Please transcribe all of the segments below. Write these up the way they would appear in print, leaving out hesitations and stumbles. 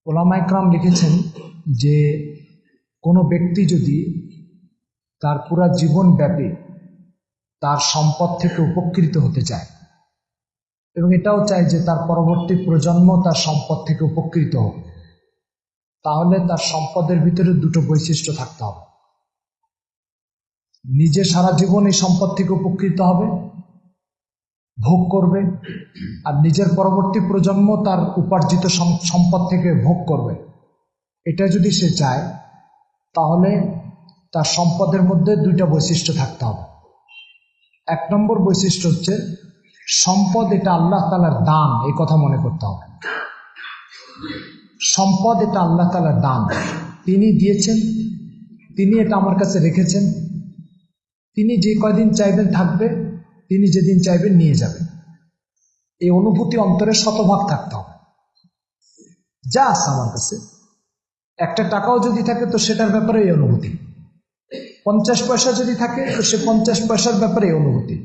ওলামা ইকরাম লিখেছেন যে কোনো ব্যক্তি যদি তার পুরা জীবন ব্যাপী তার সম্পদ থেকে উপকৃত হতে চায় এবং এটাও চায় যে তার পরবর্তী প্রজন্ম তার সম্পদ থেকে উপকৃত হোক, তাহলে তার সম্পদের ভিতরে দুটো বৈশিষ্ট্য থাকতে হবে। নিজে সারা জীবন এই সম্পদ থেকে উপকৃত হবে, ভোগ করবে, আর নিজের পরবর্তী প্রজন্ম তার উপার্জিত সম্পদ থেকে ভোগ করবে। এটা যদি সে চায় তাহলে তার সম্পদের মধ্যে দুইটা বৈশিষ্ট্য থাকতে হবে। এক নম্বর বৈশিষ্ট্য হচ্ছে সম্পদ এটা আল্লাহ তাআলার দান, এই কথা মনে করতে হবে। সম্পদ এটা আল্লাহ তাআলার দান, তিনি দিয়েছেন, তিনি এটা আমার কাছে রেখেছেন, তিনি যে কয়দিন চাইবেন থাকবে, তিনি যেদিন চাইবেন নিয়ে যাবেন। এই অনুভূতি অন্তরে শতভাগ থাকতে হবে। যা আছে আমার কাছে, একটা টাকাও যদি থাকে তো সেটার ব্যাপারে এই অনুভূতি, 50 পয়সা যদি থাকে তো সে 50 পয়সার ব্যাপারে এই অনুভূতি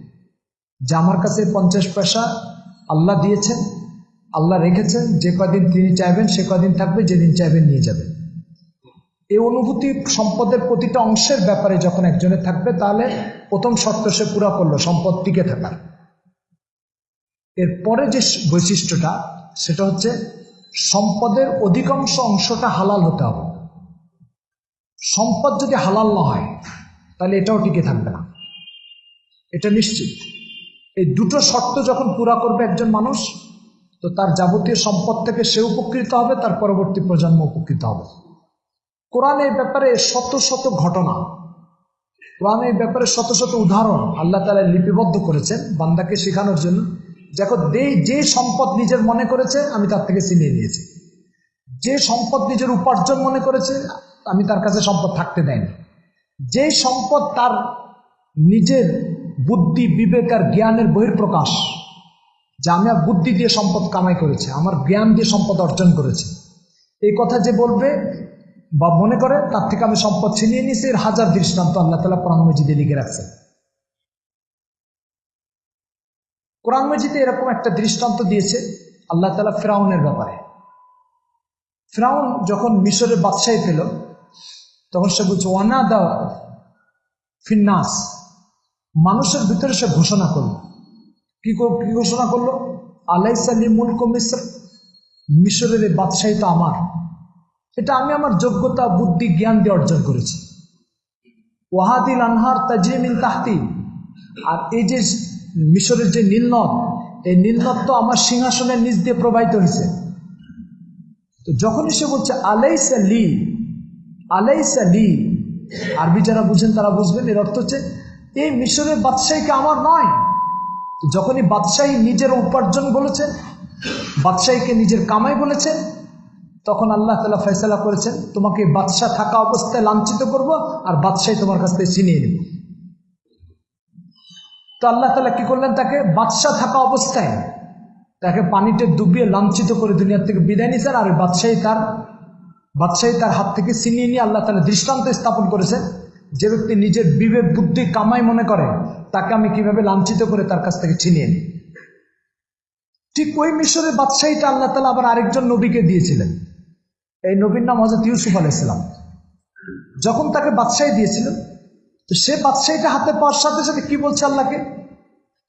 যে আমার কাছে 50 পয়সা আল্লাহ দিয়েছেন, আল্লাহ রেখেছেন, যে কদিন তিনি চাইবেন সে কদিন থাকবে, যেদিন চাইবেন নিয়ে যাবেন। এই অনুভূতি সম্পদের প্রতিটা অংশের ব্যাপারে যখন একজনের থাকবে তাহলে প্রথম শর্ত সে পুরা করলো সম্পদ টিকে থাকার। এরপরে যে বৈশিষ্ট্যটা সেটা হচ্ছে সম্পদের অধিকাংশ অংশটা হালাল হতে হবে। সম্পদ যদি হালাল না হয় তাহলে এটাও টিকে থাকবে না, এটা নিশ্চিত। এই দুটো শর্ত যখন পুরা করবে একজন মানুষ, তো তার যাবতীয় সম্পদ থেকে সে উপকৃত হবে, তার পরবর্তী প্রজন্ম উপকৃত হবে। কোরআন এই ব্যাপারে শত শত ঘটনা, কোরআন এই ব্যাপারে শত শত উদাহরণ আল্লাহ তাআলা লিপিবদ্ধ করেছেন বান্দাকে শেখানোর জন্য। দেখো, যে সম্পদ নিজের মনে করেছে আমি তার থেকে ছিনিয়ে নিয়েছি, যে সম্পদ নিজের উপার্জন মনে করেছে আমি তার কাছে সম্পদ থাকতে দেয়নি, যে সম্পদ তার নিজের বুদ্ধি বিবেক আর জ্ঞানের বহিঃপ্রকাশ, যে আমি বুদ্ধি দিয়ে সম্পদ কামাই করেছে, আমার জ্ঞান দিয়ে সম্পদ অর্জন করেছে, এই কথা যে বলবে বা মনে করে তার থেকে আমি সম্পদ ছিনিয়ে নিয়েছি, এর হাজার দৃষ্টান্ত আল্লাহ তাআলা কোরআন মাজিদে লিখে রাখছেন। কোরআন মাজিদে এরকম একটা দৃষ্টান্ত দিয়েছে আল্লাহ তাআলা ফিরআউনের ব্যাপারে। ফিরআউন যখন মিশরের বাদশাহী পেল তখন সে বলছে ওয়ানাদা ফিন্নাস, মানুষের ভিতরে সে ঘোষণা করলো। কি ঘোষণা করলো? আলাইসা লি মুলকু মিসর, মিশরের এই বাদশাহী তো আমার, এটা আমি আমার যোগ্যতা বুদ্ধি জ্ঞান দিয়ে অর্জন করেছি। ওয়াহাদিল আনহার তাজরি মিন তাহতি, আর এই যে মিশরের যে নীলনদ, এই নীলনদ তো আমার সিংহাসনের নিচ দিয়ে প্রবাহিত হয়েছে। তো যখনই সে বলছে আলাইসা লি, আলাইসা লি, আরবি যারা বুঝেন তারা বুঝবেন, এর অর্থ হচ্ছে এই মিশরের বাদশাহীকে আমার নয়। তো যখনই বাদশাহী নিজের উপার্জন বলেছে, বাদশাহীকে নিজের কামাই বলেছে, তখন আল্লাহ তাআলা ফয়সালা করেছেন তোমাকে বাদশাহ থাকা অবস্থায় লাঞ্ছিত করব আর বাদশাহী তোমার কাছ থেকে ছিনিয়ে নেব। তো আল্লাহ তাআলা কি করলেন? তাকে বাদশাহ থাকা অবস্থায় তাকে পানিতে ডুবিয়ে লাঞ্ছিত করে দুনিয়া থেকে বিদায় নিয়েছেন, আর বাদশাহী তার হাত থেকে ছিনিয়ে নিয়ে আল্লাহ তাআলা দৃষ্টান্ত স্থাপন করেছেন যে ব্যক্তি নিজের বিবেক বুদ্ধি কামাই মনে করে তাকে আমি কিভাবে লাঞ্ছিত করে তার কাছ থেকে ছিনিয়ে নিই। ঠিক ওই মিশরের বাদশাহীটা আল্লাহ তাআলা আবার আরেকজন নবীকে দিয়েছিলেন। এই নবীর নাম হযরত ইউসুফ আলাইহিস সালাম। যখন তাকে বাদশাহী দিয়েছিলেন তো সে বাদশাহীটা হাতে পাওয়ার সাথে সাথে কি বলছে আল্লাহকে?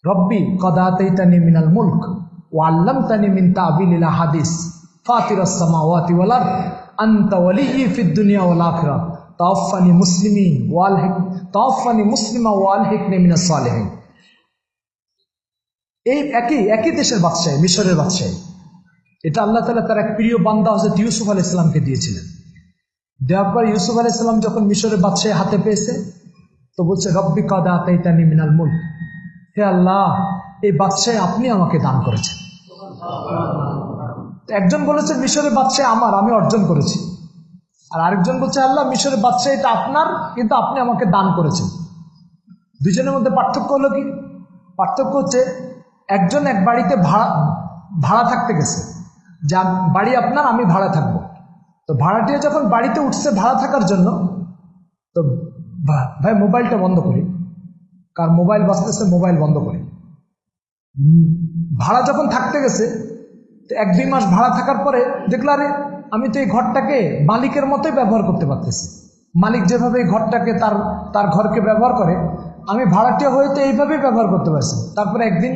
রব্বি কদ আতাইতানি মিনাল মুলক ওয়া আল্লামতানি মিন তা'বিলিল হাদিস ফাতিরাস সামাওয়াতি ওয়াল আরদ আনতা ওয়ালিয়্যি ফিদ দুনিয়া ওয়াল আখিরাহ তাওফানি মুসলিমা ওয়া আলহিকনি মিনাস সালিহিন। এই একই দেশের বাদশাহী, মিশরের বাদশাহী, এটা আল্লাহ তাআলা তার এক প্রিয় বান্দা হযরত ইউসুফ আলাইহিস সালামকে দিয়েছিলেন। দেওয়ার পর ইউসুফ আলাইহিস সালাম যখন মিশরের বাদশাহী হাতে পেয়েছে তো বলছে রব্বি কদ আতাইতানি মিনাল মুলক, হে আল্লাহ এই বাদশাহী আপনি আমাকে দান করেছেন। একজন বলেছে মিশরের বাদশাহী আমার, আমি অর্জন করেছি, আর আরেকজন বলছে আল্লাহ মিশরের বাদশাহী এটা আপনার, কিন্তু আপনি আমাকে দান করেছেন। দুজনের মধ্যে পার্থক্য হলো কি? পার্থক্য হচ্ছে একজন এক বাড়িতে ভাড়া থাকতে গেছে, যা বাড়ি আপনার, আমি ভাড়া থাকবো। তো ভাড়াটিয়া যখন বাড়িতে উঠছে ভাড়া থাকার জন্য, তো ভাই মোবাইলটা বন্ধ করি, কার মোবাইল বাজতেছে মোবাইল বন্ধ করি। ভাড়া যখন থাকতে গেছে তো 1-2 মাস ভাড়া থাকার পরে দেখলো আরে আমি তো এই ঘরটাকে মালিকের মতোই ব্যবহার করতে পারতেছি, মালিক যেভাবে এই ঘরটাকে তার ঘরকে ব্যবহার করে আমি ভাড়াটিয়া হয়ে তো এইভাবেই ব্যবহার করতে পারছি। তারপরে একদিন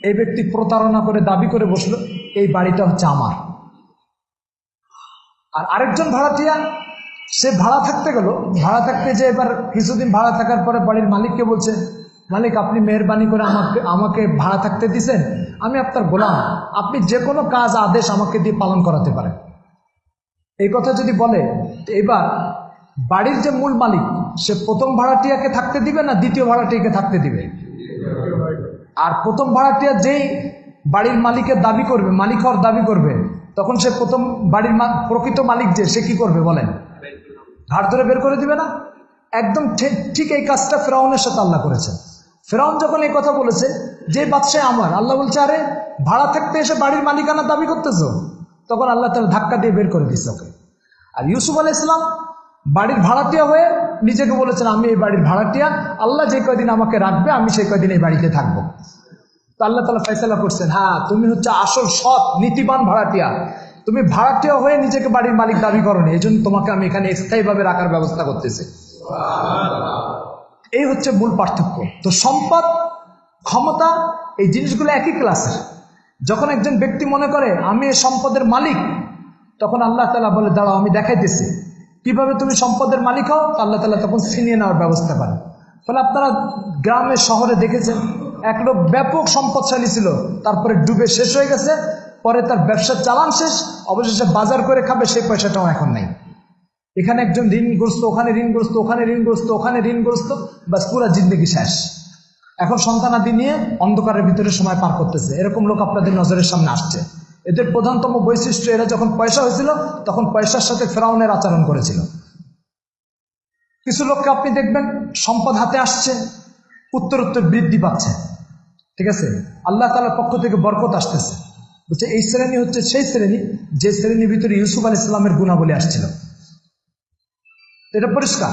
এই ব্যক্তি প্রতারণা করে দাবি করে বসলো এই বাড়িটা হচ্ছে আমার। আর আরেকজন ভাড়াটিয়া সে ভাড়া থাকতে গেল, ভাড়া থাকতে যে এবার কিছুদিন ভাড়া থাকার পরে বাড়ির মালিককে বলছে, মালিক আপনি মেহরবানি করে আমাকে ভাড়া থাকতে দিছেন, আমি আপনার গোলাম, আপনি যে কোনো কাজ আদেশ আমাকে দিয়ে পালন করাতে পারেন। এই কথা যদি বলে তো এবার বাড়ির যে মূল মালিক সে প্রথম ভাড়াটিয়াকে থাকতে দিবে না দ্বিতীয় ভাড়াটিয়াকে থাকতে দিবে? আর প্রথম ভাড়াটিয়া যেই বাড়ির মালিকের দাবি করবে, মালিক হওয়ার দাবি করবে, তখন সে প্রথম বাড়ির প্রকৃত মালিক যে সে কি করবে বলেন? ঘাট ধরে বের করে দিবে না? একদম ঠিক এই কাজটা ফেরাউনের সাথে আল্লাহ করেছে। ফেরাউন যখন এই কথা বলেছে যে বাদশাহ আমার, আল্লাহ বলছে আরে ভাড়া থাকতে এসে বাড়ির মালিকানা দাবি করতেছ, তখন আল্লাহ তাআলা ধাক্কা দিয়ে বের করে দিচ্ছে ওকে। আর ইউসুফ আলাইহিস সালাম বাড়ির ভাড়াটিয়া হয়ে নিজেকে বলেছেন আমি এই বাড়ির ভাড়াটিয়া, আল্লাহ যে কয়দিন আমাকে রাখবে আমি সেই কয়দিন এই বাড়িতে থাকবো। তো আল্লাহ তাআলা ফয়সালা করছেন, হ্যাঁ তুমি হচ্ছে আসল সৎ নীতিবান ভাড়াটিয়া, তুমি ভাড়াটিয়া হয়ে নিজেকে বাড়ির মালিক দাবি করো না, এই জন্য তোমাকে আমি এখানে স্থায়ীভাবে রাখার ব্যবস্থা করতেছি। এই হচ্ছে মূল পার্থক্য। তো সম্পদ, ক্ষমতা, এই জিনিসগুলো একই ক্লাসের। যখন একজন ব্যক্তি মনে করে আমি এই সম্পদের মালিক, তখন আল্লাহ তাআলা বলে দাঁড়াও আমি দেখাইতেছি কিভাবে তুমি সম্পদের মালিক হও। আল্লাহ তাআলা তখন ছিনিয়ে নেওয়ার ব্যবস্থা করেন। ফলে আপনারা গ্রামে শহরে দেখেছেন এক লোক ব্যাপক সম্পদশালী ছিল, তারপরে ডুবে শেষ হয়ে গেছে, পরে তার ব্যবসার চালান শেষ, অবশেষে বাজার করে খাবে সেই পয়সাটাও এখন নেই। এখানে একজন ঋণগ্রস্ত, ওখানে ঋণগ্রস্ত, ওখানে ঋণগ্রস্ত, ওখানে ঋণগ্রস্ত, বাস পুরা জিন্দগি শেষ। এখন সন্তানাদি নিয়ে অন্ধকারের ভিতরে সময় পার করতেছে। এরকম লোক আপনাদের নজরের সামনে আসছে। এদের প্রধানতম বৈশিষ্ট্য এরা যখন পয়সা হয়েছিল তখন পয়সার সাথে ফেরাউনের আচরণ করেছিল। কিছু লোককে আপনি দেখবেন সম্পদ হাতে আসছে, উত্তরোত্তর বৃদ্ধি পাচ্ছে, ঠিক আছে, আল্লাহ তাআলার পক্ষ থেকে বরকত আসতেছে। বলছে এই শ্রেণী হচ্ছে সেই শ্রেণী যে শ্রেণীর ভিতরে ইউসুফ আলাইহিস সালামের গুণাবলী আসছিল। এটা পরিষ্কার।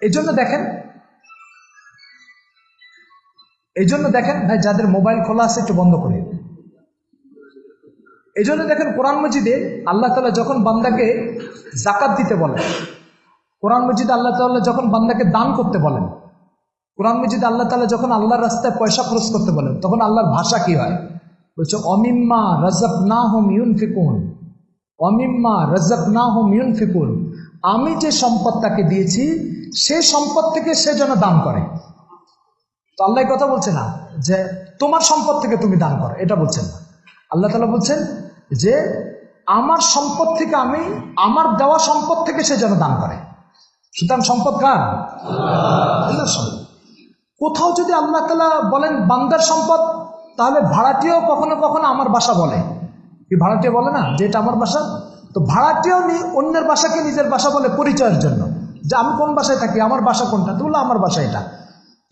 এই জন্য দেখেন ভাই, যাদের মোবাইল খোলা আছে একটু বন্ধ করে। এই জন্য দেখেন কোরআন মজিদে আল্লাহ তাআলা যখন বান্দাকে যাকাত দিতে বলেন, কোরআন মজিদে আল্লাহ তাআলা যখন বান্দাকে দান করতে বলেন, কোরআন মজিদে আল্লাহ তাআলা যখন আল্লাহর রাস্তায় পয়সা খরচ করতে বলেন, তখন আল্লাহর ভাষা কি হয়? বলছে অমিম্মা রাযাকনাহুম ইউনফিকুন, অমিম্মা রাযাকনাহুম ইউনফিকুন, আমি যে সম্পদ তাকে দিয়েছি সেই সম্পদ থেকে সে যেন দান করে। তো আল্লাহ কথা বলছে না যে তোমার সম্পদ থেকে তুমি দান করো, এটা বলছেন না। আল্লাহ তাআলা বলছেন যে আমার সম্পদ থেকে, আমি আমার দেওয়া সম্পদ থেকে সে যেন দান করে। সুতরাং সম্পদ কার? আল্লাহর সম্পদ। কোথাও যদি আল্লাহ তাআলা বলেন বান্দার সম্পদ, তাহলে ভাড়াটিয়াও কখনো কখনো আমার বাসা বলে। কি ভাড়াটিয়া বলে না যে এটা আমার বাসা? তো ভাড়াটিয়াও অন্যের বাসাকে নিজের বাসা বলে পরিচয়ের জন্য, যে আমি কোন বাসায় থাকি, আমার বাসা কোনটা, তো বললো আমার বাসা এটা।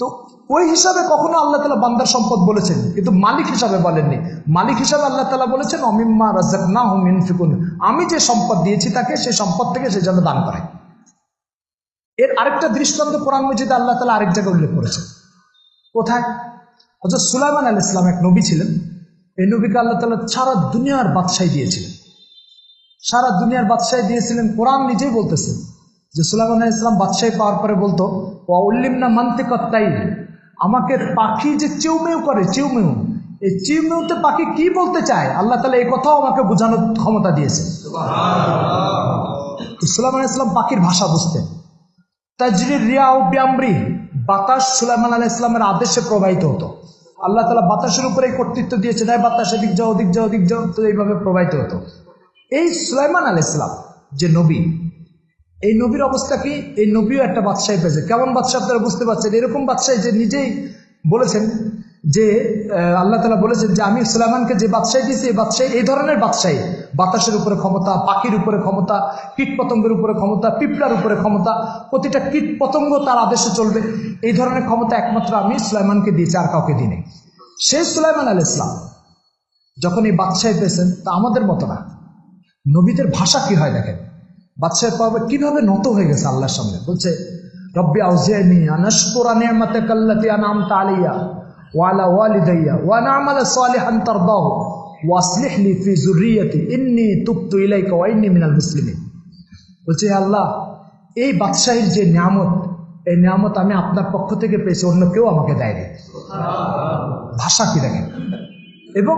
তো ওই হিসাবে কখনো আল্লাহ তাআলা বান্দার সম্পদ বলেছেন, কিন্তু মালিক হিসাবে বলেননি। মালিক হিসাবে আল্লাহ তাআলা বলেছেন অমিম্মা রাযাকনাহুম ইউনফিকুন, আমি যে সম্পদ দিয়েছি তাকে সেই সম্পদ থেকে সে যেন দান করে। এর আরেকটা দৃষ্টান্ত কোরআন মজিদে আল্লাহ তাআলা আরেক জায়গায় উল্লেখ করেছেন। কোথায়? হযরত সুলাইমান আলাইহিস সালাম এক নবী ছিলেন। এই নবীকে আল্লাহ তাআলা সারা দুনিয়ার বাদশাহী দিয়েছিলেন, সারা দুনিয়ার বাদশাহী দিয়েছিলেন। কোরআন নিজেই বলতেছে যে সুলাইমান আলাইহিস সালাম বাদশাহী পাওয়ার পরে বলতো ওয়া উল্লিমনা মানতিকাত তাইর, আমাকে পাখি যে চিউমেউ করে, চিউমেউ, এই চিউমেউতে পাখি কি বলতে চায় আল্লাহ তাআলা এই কথাও আমাকে বোঝানোর ক্ষমতা দিয়েছে। সুবহানাল্লাহ। সুলাইমান আলাইহিস সালাম পাখির ভাষা বুঝতেন। তাজরির রিয়াউ বিআমরি, বাতাস সুলাইমান আলাইহিস সালামের আদেশে প্রবাহিত হতো। আল্লাহ তাআলা বাতাসের উপরে কর্তৃত্ব দিয়েছে, তাই বাতাস এদিক যাও ওদিক যাও ওদিক যাও, তো এইভাবে প্রবাহিত হতো। এই সুলাইমান আলাইহিস সালাম যে নবী, এই নবীর অবস্থা কি? এই নবীও একটা বাদশাহী পেয়েছে। কেমন বাদশাহ আপনারা বুঝতে পারছেন? এরকম বাদশাহী যে নিজেই বলেছেন যে আল্লাহ তাআলা বলেছেন যে আমি সুলাইমানকে যে বাদশাহী দিয়েছি এই বাদশাহী এই ধরনের বাদশাহী, বাতাসের উপরে ক্ষমতা, পাখির উপরে ক্ষমতা, কীট পতঙ্গের উপরে ক্ষমতা, পিঁপড়ার উপরে ক্ষমতা, প্রতিটা কীট পতঙ্গ তার আদেশে চলবে, এই ধরনের ক্ষমতা একমাত্র আমি সুলাইমানকে দিয়েছি, আর কাউকে দিই নাই। সেই সুলাইমান আলাইহিস সালাম যখন এই বাদশাহী পেয়েছেন, তা আমাদের মতো না। নবীদের ভাষা কি হয় দেখেন, বাদশাহ পাবে কিভাবে নত হয়ে গেছে আল্লাহর সামনে। বলছে রব্বি আউজি'নি আন আশকুরা নি'মাতাকাল্লাতী আন'আমতা আলাইয়া ওয়া আলা ওয়ালিদাইয়া ওয়া আন আ'মালা সালিহান তারদাহু। ওয়াসলিহ লি ফি যুররিয়াতি ইন্নী তুবতু ইলাইকা ওয়া ইন্নী মিনাল মুসলিমিন। বলছে, হে আল্লাহ, এই বাদশাহীর যে নিয়ামত, এই নিয়ামত আমি আপনার পক্ষ থেকে পেয়েছি, অন্য কেউ আমাকে দেয়নি। ভাষা কি দেখেন। এবং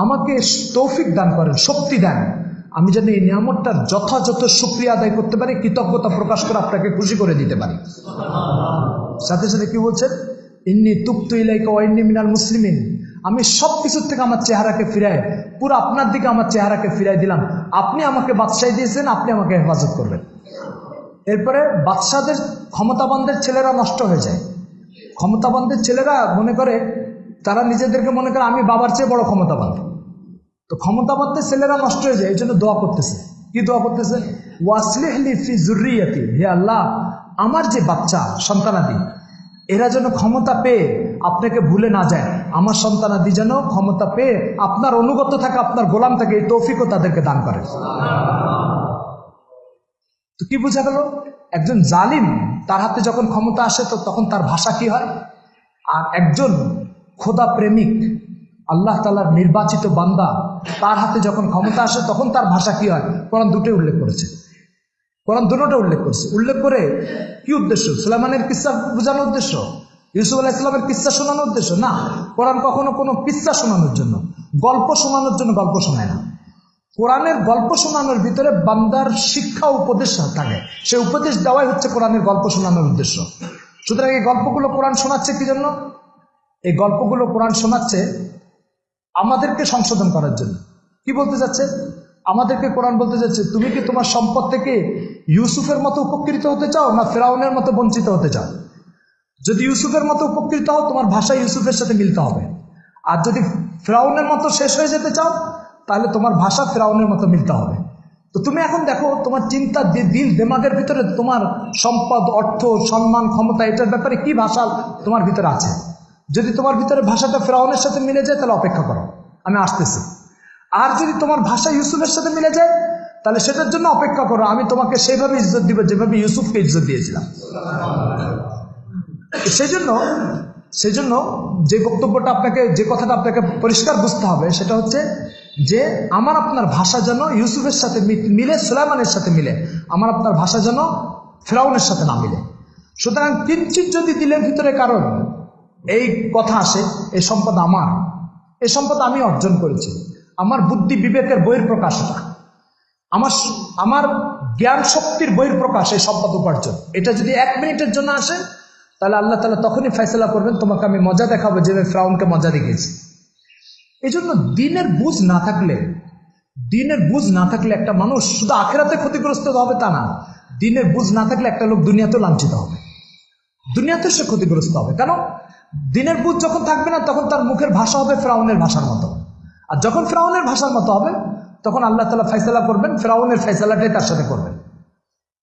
আমাকে তৌফিক দান করেন, শক্তি দেন, আমি যেন এই নিয়ামতটার যথাযথ শুকরিয়া আদায় করতে পারি, কৃতজ্ঞতা প্রকাশ করে আপনাকে খুশি করে দিতে পারি। সাথে সাথে কি বলছেন, ইন্নী তুবতু ইলাইকা ওয়া ইন্নী মিনাল মুসলিমিন, আমি সব কিছুর থেকে আমার চেহারাকে ফিরাই, পুরো আপনার দিকে আমার চেহারাকে ফিরাই দিলাম। আপনি আমাকে বাদশাহী দিয়েছেন, আপনি আমাকে হেফাজত করবেন। এরপরে বাদশাদের, ক্ষমতাবানদের ছেলেরা নষ্ট হয়ে যায়। ক্ষমতাবানদের ছেলেরা মনে করে, তারা নিজেদেরকে মনে করে আমি বাবার চেয়ে বড় ক্ষমতাবান। তো ক্ষমতাবানদের ছেলেরা নষ্ট হয়ে যায়, এই জন্য দোয়া করতেছে। কি দোয়া করতেছে? ওয়াসলিহ লি ফি যুররিয়াতি, হে আল্লাহ, আমার যে বাচ্চা সন্তানাদি, এরা যেন ক্ষমতা পেয়ে আপনাকে ভুলে না যায়, আমার সন্তানাদি যেন ক্ষমতা পেয়ে আপনার অনুগত থাকে, আপনার গোলাম থাকে, এই তৌফিকও তাদেরকে দান করেন। তো কি বোঝা গেল? একজন জালিম, তার হাতে যখন ক্ষমতা আসে তো তখন তার ভাষা কি হয়, আর একজন খোদা প্রেমিক, আল্লাহ তাআলার নির্বাচিত বান্দা, তার হাতে যখন ক্ষমতা আসে তখন তার ভাষা কি হয়। কোরআন দুটোই উল্লেখ করেছে, কোরআন দুটোটা উল্লেখ করেছে। উল্লেখ করে কি উদ্দেশ্য? সুলাইমানের কিস্সা বোঝানোর উদ্দেশ্য, ইউসুফ আলাইহিস সালামের কিস্সা শোনানোর উদ্দেশ্য না। কোরআন কখনো কোনো কিস্সা শোনানোর জন্য, গল্প শোনানোর জন্য গল্প শোনায় না। কোরআনের গল্প শোনানোর ভিতরে বান্দার শিক্ষা উপদেশ থাকে, সে উপদেশ দেওয়াই হচ্ছে কোরআনের গল্প শোনানোর উদ্দেশ্য। সুতরাং এই গল্পগুলো কোরআন শোনাচ্ছে কি জন্য? এই গল্পগুলো কোরআন শোনাচ্ছে আমাদেরকে সংশোধন করার জন্য। কি বলতে যাচ্ছে? আমাদেরকে কোরআন বলতে যাচ্ছে, তুমি কি তোমার সম্পদ থেকে ইউসুফের মতো উপকৃত হতে চাও, না ফেরাউনের মতো বঞ্চিত হতে চাও? যদি ইউসুফের মতো উপকৃত হও, তোমার ভাষা ইউসুফের সাথে মিলতে হবে। আর যদি ফেরাউনের মতো শেষ হয়ে যেতে চাও, তাহলে তোমার ভাষা ফেরাউনের মতো মিলতে হবে। তো তুমি এখন দেখো, তোমার চিন্তা, দিল, দিমাগের ভিতরে তোমার সম্পদ, অর্থ, সম্মান, ক্ষমতা, এটার ব্যাপারে কি ভাষা তোমার ভিতরে আছে। যদি তোমার ভিতরে ভাষাটা ফেরাউনের সাথে মিলে যায়, তাহলে অপেক্ষা করো, আমি আসতেছি। আর যদি তোমার ভাষা ইউসুফের সাথে মিলে যায়, তাহলে সেটার জন্য অপেক্ষা করো, আমি তোমাকে সেভাবে ইজ্জত দিব যেভাবে ইউসুফকে ইজ্জত দিয়েছিলাম। সেই জন্য যে বক্তব্যটা আপনাকে, যে কথাটা আপনাকে পরিষ্কার বুঝতে হবে, সেটা হচ্ছে যে আমার আপনার ভাষা যেন ইউসুফের সাথে মিলে, সুলাইমানের সাথে মিলে, আমার আপনার ভাষা যেন ফেরাউনের সাথে না মিলে। সুতরাং কিঞ্চিত যদি দিলের ভিতরে কারণ এই কথা আসে, এই সম্পদ আমার, এই সম্পদ আমি অর্জন করেছি, আমার বুদ্ধি বিবেকের বহিঃপ্রকাশ, আমার জ্ঞান শক্তির বহিঃপ্রকাশ, এই সম্পদ উপার্জন, এটা যদি 1 মিনিটের জন্য আসে, তাহলে আল্লাহ তাআলা তখনই ফয়সালা করবেন, তোমাকে আমি মজা দেখাবো যেভাবে ফেরাউনকে মজা দেখিয়েছি। এই জন্য দিনের বুঝ না থাকলে একটা মানুষ শুধু আখিরাতে ক্ষতিগ্রস্ত হবে তা না, দিনের বুঝ না থাকলে একটা লোক দুনিয়াতেও লাঞ্ছিত হবে, দুনিয়াতে সে ক্ষতিগ্রস্ত হবে। কারণ দিনের বুঝ যখন থাকবে না, তখন তার মুখের ভাষা হবে ফেরাউনের ভাষার মতো। আর যখন ফেরাউনের ভাষার মতো হবে, তখন আল্লাহ তাআলা ফয়সালা করবেন, ফেরাউনের ফয়সালাটাই তার সাথে করবেন।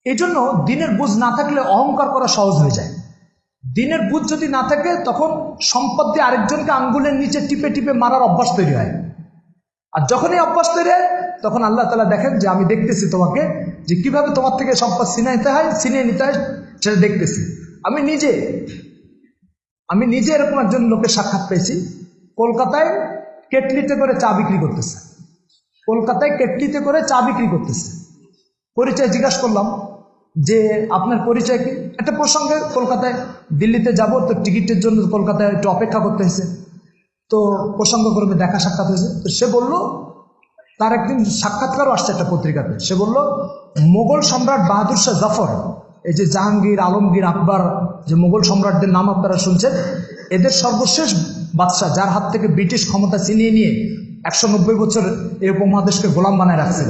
এই জন্য দিনের বুঝ না থাকলে অহংকার করা সহজ হয়ে যায়। দিনের বুঝ যদি না থাকে, তখন সম্পদ দিয়ে আরেকজনকে আঙ্গুলের নিচে টিপে টিপে মারার অভ্যাস তৈরি হয়। আর যখন এই অভ্যাস তৈরি হয়, তখন আল্লাহ তাআলা দেখেন যে আমি দেখতেছি তোমাকে, যে কিভাবে তোমার থেকে সম্পদ ছিনিয়ে নিতে হয় সেটা দেখতেছি। আমি নিজে এরকম একজন লোকের সাক্ষাৎ পেয়েছি, কলকাতায় কেটলিতে করে চা বিক্রি করতেছে। পরিচয় জিজ্ঞাসা করলাম যে আপনার পরিচয় কি? একটা প্রসঙ্গে কলকাতায়, দিল্লিতে যাব, তো টিকিটের জন্য কলকাতায় একটু অপেক্ষা করতে হয়েছে, তো প্রসঙ্গ করবে দেখা সাক্ষাৎ হয়েছে। তো সে বলল, তার একদিন সাক্ষাৎকারও আসছে একটা পত্রিকাতে, সে বলল মোগল সম্রাট বাহাদুর শাহ জাফর, এই যে জাহাঙ্গীর, আলমগীর, আকবর, যে মোগল সম্রাটদের নাম আপনারা শুনছেন, এদের সর্বশেষ বাদশাহ, যার হাত থেকে ব্রিটিশ ক্ষমতা ছিনিয়ে নিয়ে 190 বছর এই উপমহাদেশকে গোলাম বানায় রাখছিল,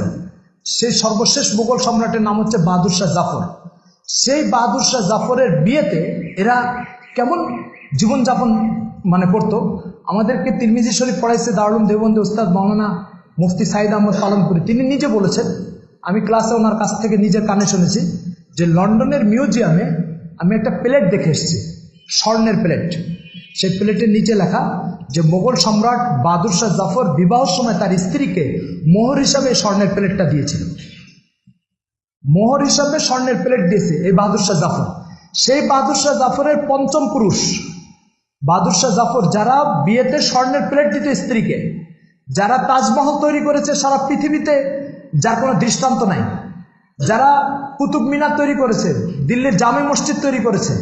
সেই সর্বশেষ মোগল সম্রাটের নাম হচ্ছে বাহাদুর শাহ জাফর। সেই বাহাদুর শাহ জাফরের বিয়েতে এরা কেমন জীবনযাপন করতো, আমাদেরকে তিরমিজি শরীফ পড়াইছে দারুল উলুম দেওবন্দের উস্তাদ মাওলানা মুফতি সাইদ আহমদ পালনপুরি। তিনি নিজে বলেছেন, আমি ক্লাসে ওনার কাছ থেকে নিজের কানে শুনেছি, যে লন্ডনের মিউজিয়ামে আমি একটা প্লেট দেখে এসেছি, স্বর্ণের প্লেট। সেই প্লেটের নিচে লেখা যে মোগল সম্রাট বাহাদুর শাহ জাফর বিবাহের সময় তার স্ত্রীকে মোহর হিসাবে স্বর্ণের প্লেটটা দিয়েছিল। মোহর হিসাবে স্বর্ণের প্লেট দিয়েছে এই বাহাদুর শাহ জাফর। সেই বাহাদুর শাহ জাফরের 5ম পুরুষ বাহাদুর শাহ জাফর, যারা বিয়েতে স্বর্ণের প্লেট দিত স্ত্রীকে, যারা তাজমহল তৈরি করেছে সারা পৃথিবীতে, যার কোনো দৃষ্টান্ত নাই, যারা কুতুব মিনার তৈরি করেছে, দিল্লির জামে মসজিদ তৈরি করেছে,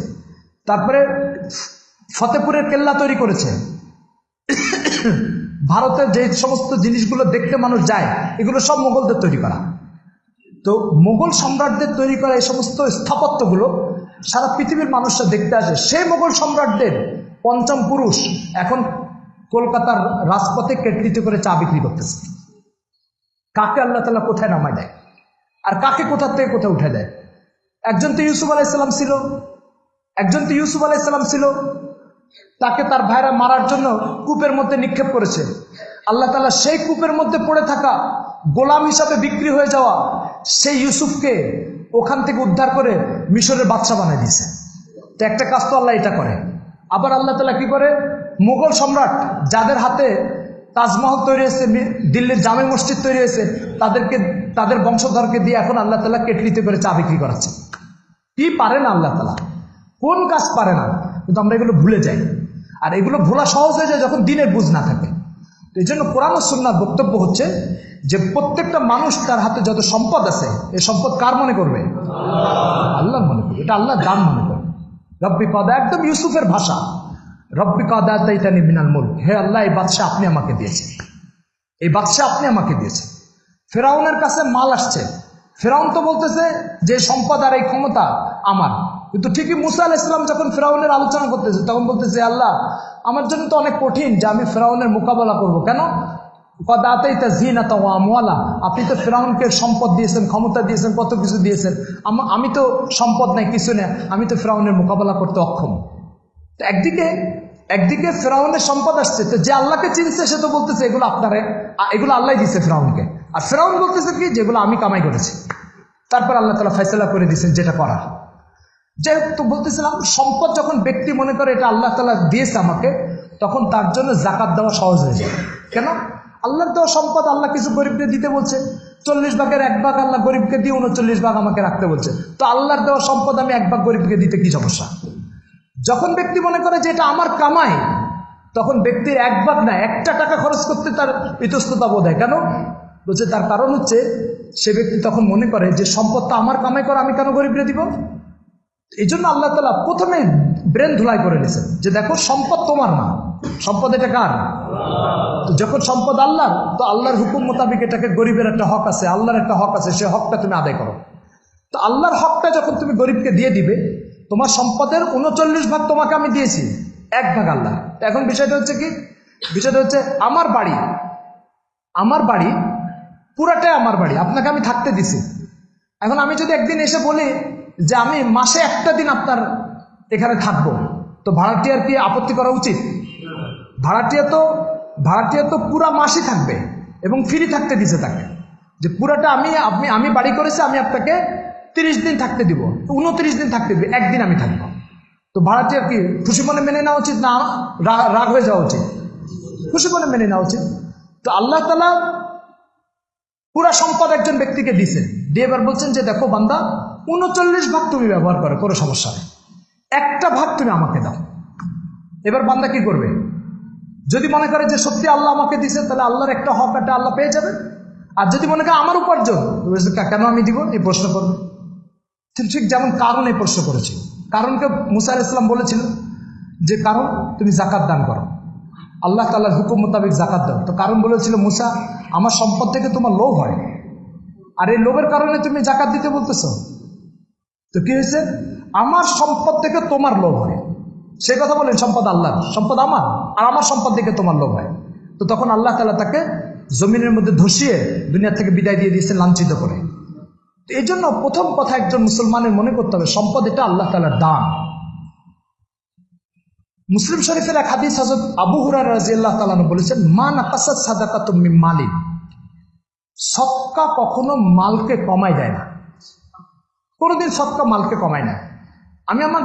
তারপরে ফতেপুরের কেল্লা তৈরি করেছে, ভারতের যে সমস্ত জিনিসগুলো দেখতে মানুষ যায় এগুলো সব মোগলদের তৈরি করা। তো মোগল সম্রাটদের তৈরি করা এই সমস্ত স্থাপত্যগুলো সারা পৃথিবীর মানুষরা দেখতে আসে। সেই মোগল সম্রাটদের পঞ্চম পুরুষ এখন কলকাতার রাজপথে কেটলিতে করে চা বিক্রি করতেছে। কাকে আল্লাহ তাআলা কোথায় নামায় দেয় আর কাকে কোথার থেকে কোথায় উঠে দেয়? একজন তো ইউসুফ আলাইহিসসালাম ছিল, তাকে তার ভাইরা মারার জন্য কূপের মধ্যে নিক্ষেপ করেছে। আল্লাহ তাআলা সেই কূপের মধ্যে পড়ে থাকা, গোলাম হিসাবে বিক্রি হয়ে যাওয়া সেই ইউসুফকে ওখান থেকে উদ্ধার করে মিশরের বাদশা বানিয়ে দিয়েছে। তো একটা কাজ তো আল্লাহ এটা করে। আবার আল্লাহ তাআলা কি করে, মুঘল সম্রাট যাদের হাতে তাজমহল তৈরি হয়েছে, দিল্লির জামে মসজিদ তৈরি হয়েছে, তাদের বংশধরকে দিয়ে এখন আল্লাহ তাআলা কেটলিতে করে চা বিক্রি করাচ্ছে। কি পারে না আল্লাহ তাআলা, কোন কাজ পারে না, কিন্তু আমরা এগুলো ভুলে যাই। আর এগুলো ভোলা সহজ হয়ে যায় যখন দিনের বুঝ না থাকে। এই জন্য কোরআন ও সুন্নাহর বক্তব্য হচ্ছে যে প্রত্যেকটা মানুষ তার হাতে যত সম্পদ আছে, এই সম্পদ কার মনে করবে? আল্লাহ মনে করবে। এটা আল্লাহ দান মনে করবে। রব্বি কাদা, একদম ইউসুফের ভাষা, রব্বি কাদা তাইতানি মিনাল মুলক, হে আল্লাহ এই বাদশা আপনি আমাকে দিয়েছেন, এই বাদশা আপনি আমাকে দিয়েছেন। ফেরাউনের কাছে মাল আসছে, ফেরাউন তো বলতেছে যে সম্পদ আর এই ক্ষমতা আমার, কিন্তু ঠিকই মুসা আলাইহিস সালাম যখন ফেরাউনের আলোচনা করতেছে তখন বলতেছে, আল্লাহ আমার জন্য তো অনেক কঠিন যে আমি ফেরাউনের মোকাবেলা করব। কেন? আপনি তো ফেরাউনকে সম্পদ দিয়েছেন, ক্ষমতা দিয়েছেন, কত কিছু দিয়েছেন, আমি তো সম্পদ নাই, কিছু নেই, আমি তো ফেরাউনের মোকাবেলা করতে অক্ষম। তো একদিকে ফেরাউনের সম্পদ আসছে, তো যে আল্লাহকে চিনছে সে তো বলতেছে এগুলো আল্লাহ দিচ্ছে ফেরাউনকে, আর ফেরাউন বলতেছে কি যেগুলো আমি কামাই করেছি। তারপর আল্লাহ তাআলা ফয়সালা করে দিয়েছেন যেটা করার। যেহেতু বলতেছিলাম, সম্পদ যখন ব্যক্তি মনে করে এটা আল্লাহ তাআলা দিয়েছে আমাকে, তখন তার জন্য যাকাত দেওয়া সহজ হয়ে যায়। কেন? আল্লাহর দেওয়া সম্পদ আল্লাহ কিছু গরিবকে দিতে বলছে, 40 ভাগের 1 ভাগ আল্লাহ গরিবকে দিয়ে 39 ভাগ আমাকে রাখতে বলছে। তো আল্লাহর দেওয়া সম্পদ আমি 1 ভাগ গরিবকে দিতে কি সমস্যা? যখন ব্যক্তি মনে করে যে এটা আমার কামাই, তখন ব্যক্তির 1 ভাগ না 1টা টাকা খরচ করতে তার ইতস্ততা বোধ হয়। কেন? বলছে তার কারণ হচ্ছে সে ব্যক্তি তখন মনে করে যে সম্পদটা আমার কামাই করে, আমি কেন গরিবরে দিব? এই জন্য আল্লাহ তাআলা প্রথমে ব্রেন ধুলাই করে নিয়েছেন যে দেখো সম্পদ তোমার না, সম্পদ এটা কার? তো যখন সম্পদ আল্লাহর, তো আল্লাহর হুকুম মোতাবেক এটাকে গরিবের একটা হক আছে, আল্লাহর একটা হক আছে, সে হকটা তুমি আদায় করো। তো আল্লাহর হকটা যখন তুমি গরিবকে দিয়ে দিবে, তোমার সম্পদের 39 ভাগ তোমাকে আমি দিয়েছি, 1 ভাগ আল্লাহ। এখন বিষয়টা হচ্ছে কি, বিষয়টা হচ্ছে আমার বাড়ি পুরাটাই আমার বাড়ি, আপনাকে আমি থাকতে দিছি। এখন আমি যদি একদিন এসে বলি যে আমি মাসে 1টা দিন আপনার এখানে থাকবো, তো ভাড়াটিয়ার কি আপত্তি করা উচিত? ভাড়াটিয়া তো পুরা মাসই থাকবে এবং ফ্রি থাকতে দিছে তাকে, যে পুরাটা আমি বাড়ি করেছি, আমি আপনাকে 30 দিন থাকতে দিব, 29 দিন থাকতে দিব, 1 দিন আমি থাকবো। তো ভাড়াটিয়ার কি খুশি মনে মেনে নেওয়া উচিত না রাগ হয়ে যাওয়া উচিত? খুশি মনে মেনে নেওয়া উচিত। তো আল্লাহ তাআলা পুরা সম্পদ একজন ব্যক্তিকে দিয়েছেন, দিয়ে এবার বলছেন যে দেখো বান্দা, 39 ভাগ তুমি ব্যবহার করো, কোনো সমস্যা নেই, 1টা ভাগ তুমি আমাকে দাও। এবার বান্দা কি করবে? যদি মনে করে যে সত্যি আল্লাহ আমাকে দিছে, তাহলে আল্লাহর একটা হক একটা আল্লাহ পেয়ে যাবে। আর যদি মনে করে আমার উপার্জন, কেন আমি দিব, এই প্রশ্ন করবে। ঠিক যেমন কারণ এই প্রশ্ন করেছিল, কারণকে মুসা আলাইহিস সালাম বলেছিল যে কারণ তুমি যাকাত দান করো, আল্লাহ তাআলার হুকুম মোতাবেক যাকাত দাও। তো কারণ বলেছিল, মুসা আমার সম্পদ থেকে তোমার লোভ হয়, আর এই লোভের কারণে তুমি যাকাত দিতে বলতেছ। তো কি হয়েছে? আমার সম্পদ থেকে তোমার লোভ হয়, সে কথা বলেন, সম্পদ আল্লাহর, সম্পদ আমার, আর আমার সম্পদ থেকে তোমার লোভ হয়। তো তখন আল্লাহ তাআলা তাকে জমিনের মধ্যে ধসিয়ে দুনিয়া থেকে বিদায় দিয়ে দিয়েছেন লাঞ্ছিত করে। এই জন্য প্রথম কথা একজন মুসলমানের মনে করতে হবে, সম্পদ এটা আল্লাহ তাআলার দান। মুসলিম শরীফের এক হাদিস, হযরত আবু হুরায়রা রাদিয়াল্লাহু তাআলা বলেছেন, মা নাকাসাত সাদাকাতুম মিন মালিন, সদকা কখনো মালকে কমায় দেয় না, কোনোদিন সদকা মালকে কমায় না। আমি আমার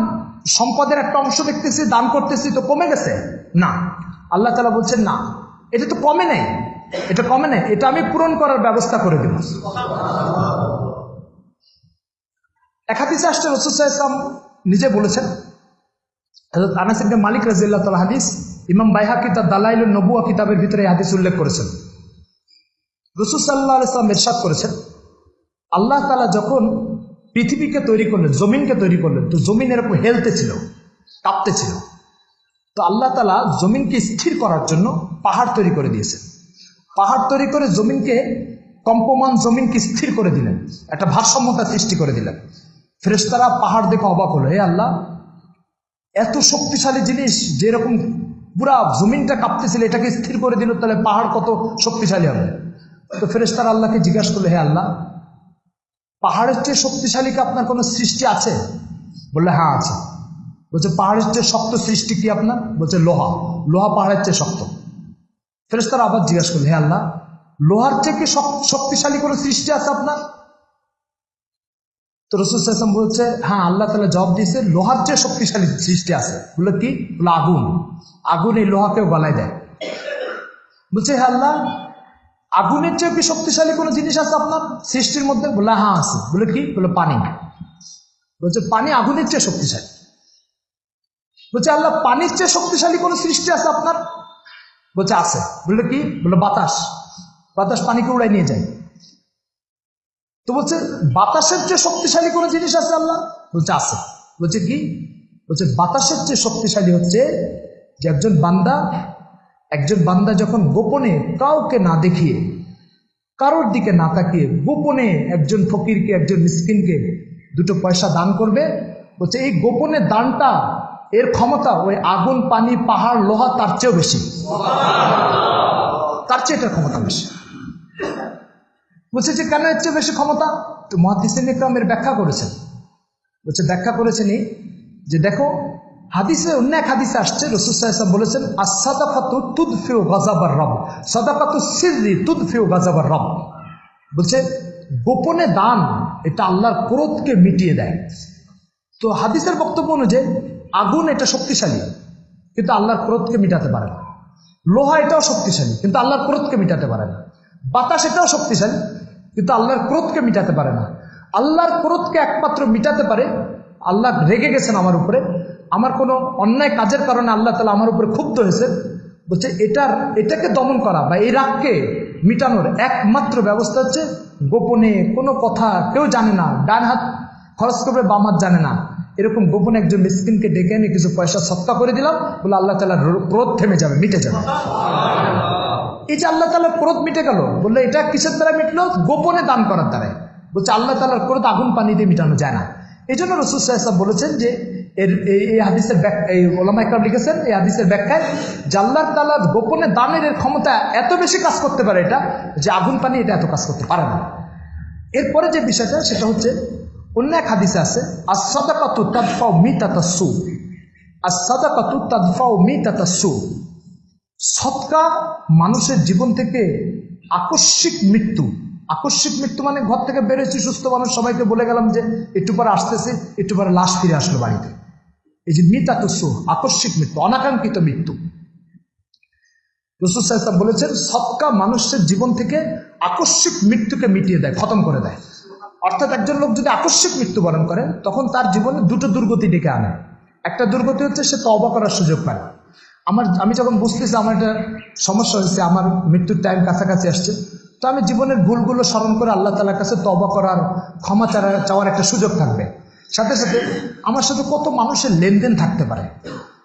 সম্পদের একটা অংশ দেখতেছি, দান করতেছি, তো কমে গেছে না, আল্লাহ তাআলা বলছেন না, এটা তো কমে নেই, এটা আমি পূরণ করার ব্যবস্থা করে দেব। এক হাদিসে আসছে, রাসূল সাল্লাল্লাহু আলাইহি ওয়াসাল্লাম নিজে বলেছেন, হযরত আনাস ইবনে মালিক রাদিয়াল্লাহু তাআলা হাদিস, ইমাম বাইহাকি তার দালাইলুন নবুওয়া কিতাবের ভিতরে এই হাদিস উল্লেখ করেছেন। রাসূল সাল্লাল্লাহু আলাইহি ওয়াসাল্লাম ইরশাদ করেছেন, আল্লাহ তাআলা যখন পৃথিবীকে তৈরি করলেন, জমিনকে তৈরি করলেন, তো জমিন এরকম হেলতে ছিল, কাঁপতে ছিল। তো আল্লাহ তাআলা জমিনকে স্থির করার জন্য পাহাড় তৈরি করে দিয়েছেন। পাহাড় তৈরি করে জমিনকে, কম্পমান জমিনকে স্থির করে দিলেন, একটা ভারসাম্যতা সৃষ্টি করে দিলেন। ফেরেশতারা পাহাড় দেখে অবাক হলো, হে আল্লাহ, এত শক্তিশালী জিনিস, যেরকম পুরা জমিনটা কাঁপতেছিল এটাকে স্থির করে দিল, তাহলে পাহাড় কত শক্তিশালী হবে। তো ফেরেশতারা আল্লাহকে জিজ্ঞাসা করলো, হে আল্লাহ, পাহাড়ের চেয়ে শক্তিশালী কি আপনার কোনো সৃষ্টি আছে? বললে হ্যাঁ আছে। বলছে পাহাড়ের চেয়ে শক্ত সৃষ্টি কি আপনার? বলছে লোহা। লোহা পাহাড়ের চেয়ে শক্ত। ফেরেশতারা আবার জিজ্ঞাসা করলো, হে আল্লাহ, লোহার চেয়ে কি শক্তিশালী কোনো সৃষ্টি আছে আপনার? তো রাসূল সাল্লাল্লাহু আলাইহি ওয়াসাল্লাম বলছে, হ্যাঁ, আল্লাহ তাআলা জবাব দিয়েছে, লোহার চেয়ে শক্তিশালী সৃষ্টি আছে। বললো কি? বললো আগুন। আগুন এই লোহাকেও গলায় দেয়। বলছে, হে আল্লাহ, আগুনের চেয়ে কি শক্তিশালী কোনো জিনিস আছে আপনার সৃষ্টির মধ্যে? বললো হ্যাঁ আছে। বলে কি? বলে পানি। বলছে পানি আগুনের চেয়ে শক্তিশালী। বলছে আল্লাহ, পানির চেয়ে শক্তিশালী কোনো সৃষ্টি আছে আপনার? বলছে আছে। বললো কি? বলে বাতাস। বাতাস পানিকে উড়াই নিয়ে যায়। তো বলছে বাতাসের চেয়ে শক্তিশালী কোনো জিনিস আছে আল্লাহ? বলছে আছে। বলছে কি? বলছে বাতাসের চেয়ে শক্তিশালী হচ্ছে যে একজন বান্দা যখন গোপনে কাউকে না দেখিয়ে, কারোর দিকে না তাকিয়ে গোপনে একজন ফকিরকে, একজন মিসকিনকে 2 পয়সা দান করবে। বলছে এই গোপনে দানটা, এর ক্ষমতা ওই আগুন, পানি, পাহাড়, লোহা তার চেয়েও বেশি। তার চেয়ে এটার ক্ষমতা বেশি। বলছে যে কেন এর চেয়ে বেশি ক্ষমতা? তো মুহাদ্দিসিন ইকরাম এর ব্যাখ্যা করেছেন। বলছে ব্যাখ্যা করেছেনই যে দেখো, হাদিসে, অন্য এক হাদিসে আসছে, রাসূল সাল্লাল্লাহু আলাইহি ওয়াসাল্লাম বলেছেন, আস-সাদাকাতু তুদফিউ গাযাবার রব, সাদাকাতু সিররি তুদফিউ গাযাবার রব। বলছে গোপনে দান এটা আল্লাহর ক্রোধকে মিটিয়ে দেয়। তো হাদিসের বক্তব্য অনুযায়ী আগুন এটা শক্তিশালী, কিন্তু আল্লাহর ক্রোধকে মিটাতে পারে না। লোহা এটাও শক্তিশালী, কিন্তু আল্লাহর ক্রোধকে মিটাতে পারে না। বাতাস এটাও শক্তিশালী, কিন্তু আল্লাহর ক্রোধকে মিটাতে পারে না। আল্লাহর ক্রোধকে একমাত্র মিটাতে পারে, আল্লাহ রেগে গেছেন আমার উপরে, আমার কোনো অন্যায় কাজের কারণে আল্লাহ তাআলা আমার উপরে ক্ষুব্ধ হয়েছে। বলছে এটাকে দমন করা বা এই রাগকে মিটানোর একমাত্র ব্যবস্থা হচ্ছে গোপনে, কোনো কথা কেউ জানে না, ডান হাত খরচ করবে, বাম হাত জানে না, এরকম গোপনে একজন মিসকিনকে ডেকে এনে কিছু পয়সা সদকা করে দিলাম, বলে আল্লাহ তাআলার ক্রোধ থেমে যাবে, মিটে যাবে। এই যে আল্লাহ তাআলার ক্রোধ মিটে গেল, বললে এটা কিসের দ্বারা মিটলো? গোপনে দান করার দ্বারা। বলছে আল্লাহ তাআলার ক্রোধ আগুন পানি দিয়ে মিটানো যায় না। এই জন্য রাসূল সাল্লাল্লাহু আলাইহি ওয়াসাল্লাম বলেছেন যে এই হাদিসের এই উলামা ইকরাম লিখেছেন এই হাদিসের ব্যাখ্যায় যে আল্লাহ তাআলার গোপনে দানের ক্ষমতা এত বেশি কাজ করতে পারে এটা, যে আগুন পানি এটা এত কাজ করতে পারে না। এরপরে যে বিষয়টা সেটা হচ্ছে, অন্য এক হাদিসে আছে, আস-সাদাকাতু তাদফাউ মিতাতাস সু, আস-সাদাকাতু তাদফাউ মিতাতাস সু। সদকা মানুষের জীবন থেকে আকস্মিক মৃত্যু, আকস্মিক মৃত্যু মানে ঘর থেকে বেরোচ্ছি সুস্থ মানুষ, সবাইকে বলে গেলাম যে একটু পরে আসতেছে, একটু পরে লাশ ফিরে আসলো বাড়িতে। এই যে মিতাতাস সু, আকস্মিক মৃত্যু, অনাকাঙ্ক্ষিত মৃত্যু। রাসূল সাল্লাল্লাহু আলাইহি ওয়াসাল্লাম বলেছেন সদকা মানুষের জীবন থেকে আকস্মিক মৃত্যুকে মিটিয়ে দেয়, খতম করে দেয়। অর্থাৎ একজন লোক যদি আকস্মিক মৃত্যুবরণ করে, তখন তার জীবনে 2টো দুর্গতি ডেকে আনে। একটা দুর্গতি হচ্ছে সে তওবা করার সুযোগ পায়। আমি যখন বুঝতেছি আমার একটা সমস্যা হয়েছে, আমার মৃত্যুর টাইম কাছাকাছি আসছে, তো আমি জীবনের ভুলগুলো স্মরণ করে আল্লাহ তাআলার কাছে তওবা করার, ক্ষমা চাওয়ার একটা সুযোগ থাকবে। সাথে সাথে আমার সাথে কত মানুষের লেনদেন থাকতে পারে,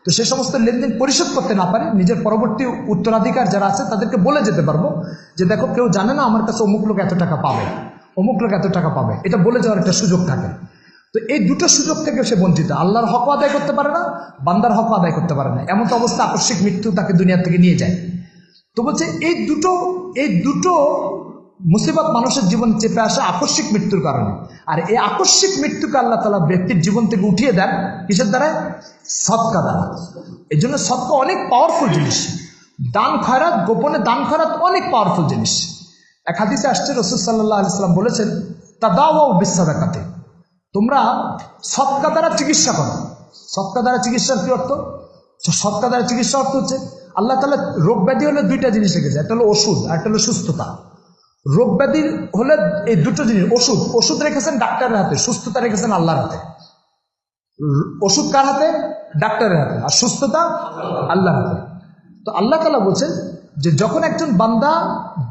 তো সে সমস্ত লেনদেন পরিশোধ করতে না পারে, নিজের পরবর্তী উত্তরাধিকার যারা আছে তাদেরকে বলে যেতে পারবো যে দেখো, কেউ জানে না আমার কাছে অমুক লোক এত টাকা পাবে, অমুক লোক এত টাকা পাবে, এটা বলে যাওয়ার একটা সুযোগ থাকে। তো এই 2টো সুযোগ থেকে সে বঞ্চিত, আল্লাহর হক আদায় করতে পারে না, বান্দার হক আদায় করতে পারে না। এমন তো অবস্থা আকস্মিক মৃত্যু তাকে দুনিয়া থেকে নিয়ে যায়। তো বলছে এই দুটো মুসিবত মানুষের জীবনে চেপে আসে আকস্মিক মৃত্যুর কারণে। আর এই আকস্মিক মৃত্যুকে আল্লাহ তাআলা ব্যক্তির জীবন থেকে উঠিয়ে দেন কিসের দ্বারা? সদকা দ্বারা। এই জন্য সদকা অনেক পাওয়ারফুল জিনিস। দান খয়রাত, গোপনে দান খয়রাত অনেক পাওয়ারফুল জিনিস। এক হাদিসে আসছে, রাসূল সাল্লাল্লাহু আলাইহি ওয়াসাল্লাম বলেছেন, তাদাওয়াউ বিসসাদাকাতি, তোমরা সদকা দ্বারা চিকিৎসা করো। সদকা দ্বারা চিকিৎসার কি অর্থ? সদকা দ্বারা চিকিৎসা অর্থ হচ্ছে আল্লাহ তাআলা রোগ ব্যাধি হলে 2টা জিনিস রেখেছে, একটা হলো ওষুধ আর একটা হলো সুস্থতা। রোগ ব্যাধির হলে এই 2টো জিনিস, ওষুধ রেখেছেন ডাক্তারের হাতে, সুস্থতা রেখেছেন আল্লাহর হাতে। ওষুধ কার হাতে? ডাক্তারের হাতে। আর সুস্থতা আল্লাহর হাতে। তো আল্লাহ তাআলা বলছেন যে যখন একজন বান্দা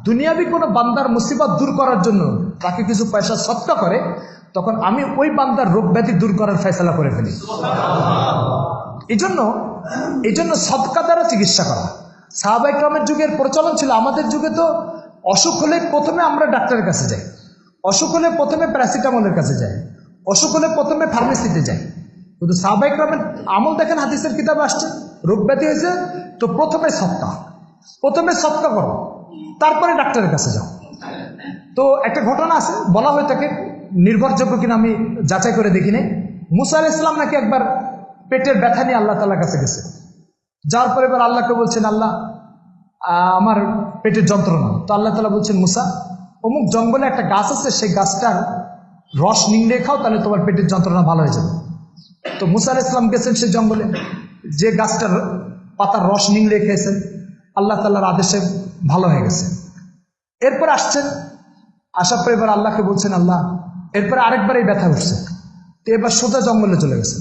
দুনিয়াবি কোনো বান্দার মুসিবত দূর করার জন্য তাকে কিছু পয়সা সৎকা করে, তখন আমি ওই বান্দার রোগ ব্যাধি দূর করার ফয়সালা করে ফেলি। এই জন্য সদকা দ্বারা চিকিৎসা করা সাহাবা ইকরামের যুগের প্রচলন ছিল। আমাদের যুগে তো অসুখ হলে প্রথমে আমরা ডাক্তারের কাছে যাই, অসুখ হলে প্রথমে প্যারাসিটামলের কাছে যাই, অসুখ হলে প্রথমে ফার্মেসিতে যাই। কিন্তু সাহাবা ইকরামের আমল দেখেন, হাদিসের কিতাবে আসছে, রোগ ব্যাধি হয়েছে তো প্রথমে সৎকা করো, তারপরে ডাক্তারের কাছে যাও। তো একটা ঘটনা আছে, বলা হয়ে থাকে, নির্ভরযোগ্য কিনা আমি যাচাই করে দেখি নাই। মুসা আলাইহিস সালাম নাকি একবার পেটের ব্যথা নিয়ে আল্লাহ তাআলার কাছে গেছে। যাওয়ার পরে এবার আল্লাহকে বলছেন, আল্লাহ আমার পেটের যন্ত্রণা। তো আল্লাহ তাআলা বলছেন, মুসা অমুক জঙ্গলে একটা গাছ আছে, সেই গাছটার রস নিংড়ে খাও, তাহলে তোমার পেটের যন্ত্রণা ভালো হয়ে যাবে। তো মুসা আলাইহিস সালাম গেছেন সেই জঙ্গলে, যে গাছটার পাতার রস নিংড়ে খেয়েছেন, আল্লাহ তাআলার আদেশে ভালো হয়ে গেছে। এরপর আসছেন, আসার পর এবার আল্লাহকে বলছেন, আল্লাহ এরপরে আরেকবার এই ব্যথা উঠছে। তো এবার সোজা জঙ্গলে চলে গেছেন।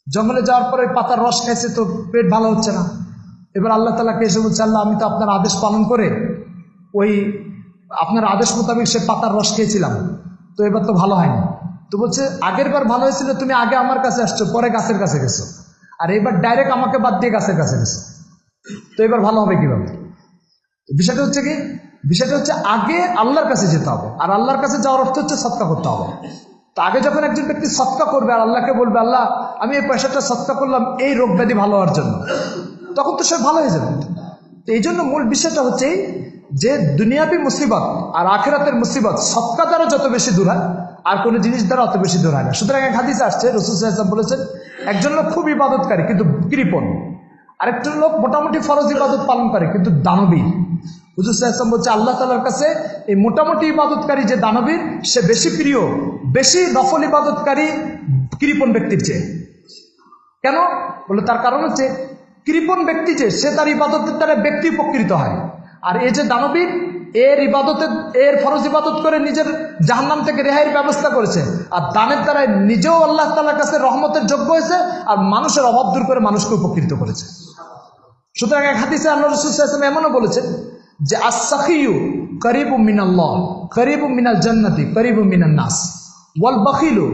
জঙ্গলে যাওয়ার পরে পাতার রস খাইছে, তো পেট ভালো হচ্ছে না। এবার আল্লাহ তাআলাকে এসে বলছে, আল্লাহ আমি তো আপনার আদেশ পালন করে ওই আপনার আদেশ মোতাবেক সে পাতার রস খেয়েছিলাম, তো এবার তো ভালো হয়নি। তো বলছে, আগের বার ভালো হয়েছিল, তুমি আগে আমার কাছে আসছো, পরে গাছের কাছে গেছো, আর এবার ডাইরেক্ট আমাকে বাদ দিয়ে গাছের কাছে গেছো, তো এবার ভালো হবে কিভাবে? বিষয়টা হচ্ছে কি, বিষয়টা হচ্ছে আগে আল্লাহর কাছে যেতে হবে, আর আল্লাহর কাছে যাওয়ার অর্থ হচ্ছে সৎকা করতে হবে। তো আগে যখন একজন ব্যক্তি সৎকা করবে আর আল্লাহকে বলবে, আল্লাহ আমি এই পয়সাটা সৎকা করলাম এই রোগ ব্যাধি ভালো হওয়ার জন্য, তখন তো সে ভালো হয়ে যাবে। তো এই জন্য মূল বিষয়টা হচ্ছে যে দুনিয়াবি মুসিবত আর আখিরাতের মুসিবত সৎকা দ্বারা যত বেশি দূর হয়, আর কোনো জিনিস দ্বারা অত বেশি দূর হয় না। সুতরাং এক হাদিস আসছে, রাসূল সাল্লাল্লাহু আলাইহি ওয়াসাল্লাম বলেছেন, একজন লোক খুব ইবাদতকারী কিন্তু কৃপণ, আরেকজন লোক মোটামুটি ফরজ ইবাদত পালন করে কিন্তু দানবীর। হুজুর সাল্লাল্লাহু আলাইহি ওয়াসাল্লাম বলছে, আল্লাহ তাআলার কাছে এই মোটামুটি ইবাদতকারী যে দানবীর, সে বেশি প্রিয়, বেশি নফল ইবাদতকারী কৃপণ ব্যক্তির চেয়ে। কেন বলে, তার কারণ হচ্ছে কৃপণ ব্যক্তি যে সে তার ইবাদতের দ্বারা ব্যক্তি উপকৃত হয়, আর এই যে দানবীর এর ফরজ ইবাদত করে নিজের জাহান্নাম থেকে রেহাইয়ের ব্যবস্থা করেছে, আর দানের দ্বারা নিজেও আল্লাহ তাআলার কাছে রহমতের যোগ্য হয়েছে, আর মানুষের অভাব দূর করে মানুষকে উপকৃত করেছে। সুতরাং এক হাদিসে আল্লাহ রাসূল সাল্লাল্লাহু আলাইহি ওয়াসাল্লাম এমনও বলেছেন যে আস-সাখিয়্যু করিবুম মিনাল্লাহ করিবুম মিনাল জান্নাতি করিবুম মিনান নাস ওয়াল বাখিলু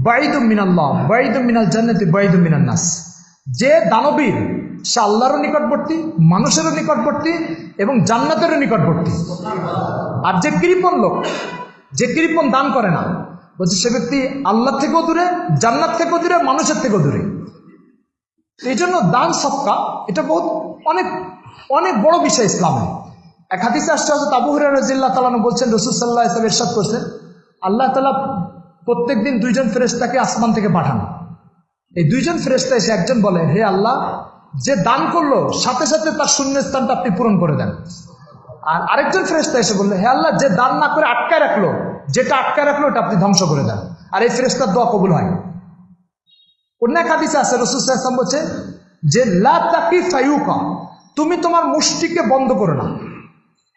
বাঈদুম মিনাল্লাহ বাঈদুম মিনাল জান্নাতি বাঈদুম মিনান নাস। যে দানবীর সে আল্লাহরও নিকটবর্তী, মানুষেরও নিকটবর্তী এবং জান্নাতেরও নিকটবর্তী। আর যে কৃপণ লোক, যে কৃপণ দান করে না, বলছে সে ব্যক্তি আল্লাহ থেকেও দূরে, জান্নাত থেকেও দূরে, মানুষের থেকেও দূরে। এই জন্য দান সদকা এটা অনেক অনেক বড় বিষয় ইসলামে। এক হাদিসে আসছে, হযরত আবু হুরায়রা রাদিয়াল্লাহু তাআলা বলছেন, রাসূল সাল্লাল্লাহু আলাইহি ওয়াসাল্লাম ইরশাদ করেছেন, আল্লাহ তাআলা প্রত্যেক দিন দুইজন ফেরেশতাকে আসমান থেকে পাঠান। এই দুইজন ফেরেশতা এসে একজন বলে, হে আল্লাহ, যে দান করলো সাথে সাথে তার শূন্যস্থানটা আপনি পূরণ করে দেন। আর আরেকজন ফেরেশতা এসে বললে, হে আল্লাহ, যে দান না করে আটকায় রাখলো, যেটা আটকায় রাখলো ওটা আপনি ধ্বংস করে দেন। আর এই ফেরেশতার দোয়া কবুল হয়। অন্য এক হাদিসে আছে, রাসূল সাল্লাল্লাহু আলাইহি ওয়াসাল্লাম বলছে যে লা তাকিফায়ুকা, তুমি তোমার মুষ্টিকে বন্ধ করো না,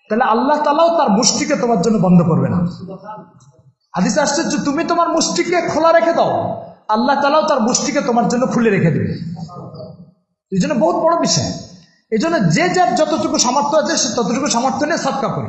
তাহলে আল্লাহ তাআলাও তার মুষ্টিকে তোমার জন্য বন্ধ করবে না। হাদিসে আসছে যে তুমি তোমার মুষ্টিকে খোলা রেখে দাও, আল্লাহ তাআলাও তার মুষ্টিকে তোমার জন্য খুলে রেখে দেবে। এই জন্য বহুত বড় বিষয়। এই জন্য যে যার যতটুকু সামর্থ্য আছে সে ততটুকু সামর্থ্য নিয়ে সদকা করে।